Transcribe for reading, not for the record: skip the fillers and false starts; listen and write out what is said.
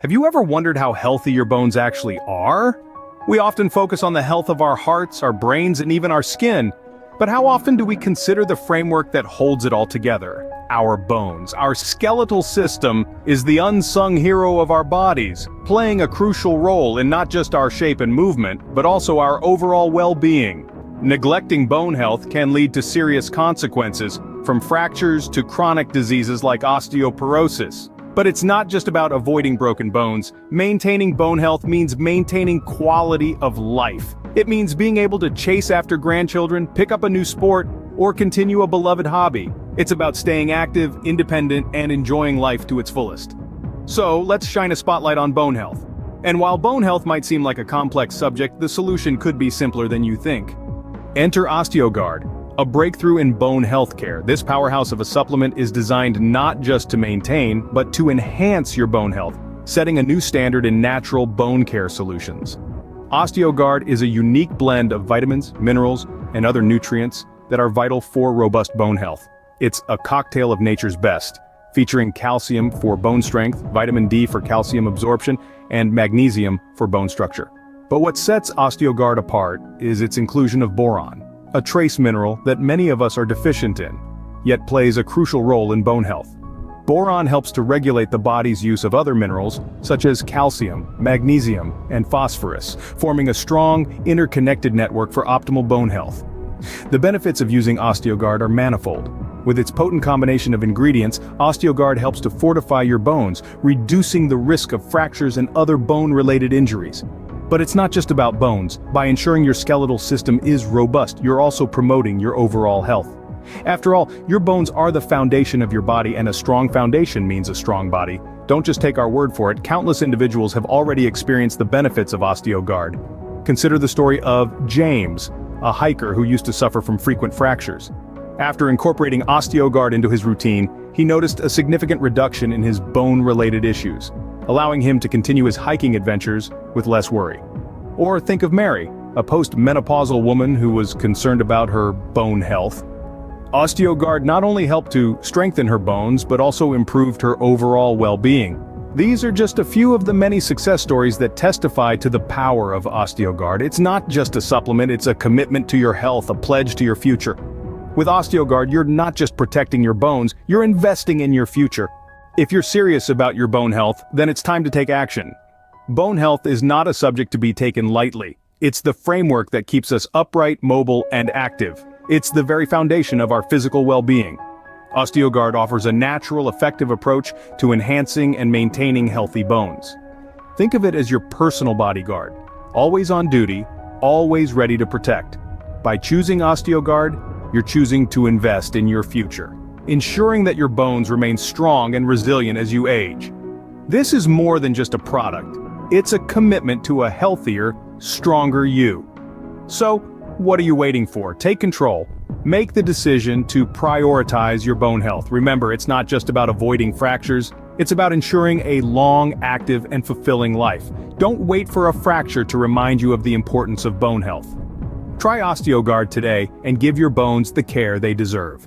Have you ever wondered how healthy your bones actually are? We often focus on the health of our hearts, our brains, and even our skin. But how often do we consider the framework that holds it all together? Our bones. Our skeletal system is the unsung hero of our bodies, playing a crucial role in not just our shape and movement, but also our overall well-being. Neglecting bone health can lead to serious consequences, from fractures to chronic diseases like osteoporosis. But it's not just about avoiding broken bones. Maintaining bone health means maintaining quality of life. It means being able to chase after grandchildren, pick up a new sport, or continue a beloved hobby. It's about staying active, independent, and enjoying life to its fullest. So, let's shine a spotlight on bone health. And while bone health might seem like a complex subject, the solution could be simpler than you think. Enter Osteoguard, a breakthrough in bone health care. This powerhouse of a supplement is designed not just to maintain, but to enhance your bone health, setting a new standard in natural bone care solutions. Osteoguard is a unique blend of vitamins, minerals, and other nutrients that are vital for robust bone health. It's a cocktail of nature's best, featuring calcium for bone strength, vitamin D for calcium absorption, and magnesium for bone structure. But what sets Osteoguard apart is its inclusion of boron, a trace mineral that many of us are deficient in, yet plays a crucial role in bone health. Boron helps to regulate the body's use of other minerals, such as calcium, magnesium, and phosphorus, forming a strong, interconnected network for optimal bone health. The benefits of using Osteoguard are manifold. With its potent combination of ingredients, Osteoguard helps to fortify your bones, reducing the risk of fractures and other bone-related injuries. But it's not just about bones. By ensuring your skeletal system is robust, you're also promoting your overall health. After all, your bones are the foundation of your body, and a strong foundation means a strong body. Don't just take our word for it. Countless individuals have already experienced the benefits of Osteoguard. Consider the story of James, a hiker who used to suffer from frequent fractures. After incorporating Osteoguard into his routine, he noticed a significant reduction in his bone-related issues, allowing him to continue his hiking adventures with less worry. Or think of Mary, a post-menopausal woman who was concerned about her bone health. Osteoguard not only helped to strengthen her bones, but also improved her overall well-being. These are just a few of the many success stories that testify to the power of Osteoguard. It's not just a supplement, it's a commitment to your health, a pledge to your future. With Osteoguard, you're not just protecting your bones, you're investing in your future. If you're serious about your bone health, then it's time to take action. Bone health is not a subject to be taken lightly. It's the framework that keeps us upright, mobile, and active. It's the very foundation of our physical well-being. Osteoguard offers a natural, effective approach to enhancing and maintaining healthy bones. Think of it as your personal bodyguard, always on duty, always ready to protect. By choosing Osteoguard, you're choosing to invest in your future, ensuring that your bones remain strong and resilient as you age. This is more than just a product. It's a commitment to a healthier, stronger you. So, what are you waiting for? Take control. Make the decision to prioritize your bone health. Remember, it's not just about avoiding fractures, it's about ensuring a long, active, and fulfilling life. Don't wait for a fracture to remind you of the importance of bone health. Try Osteoguard today and give your bones the care they deserve.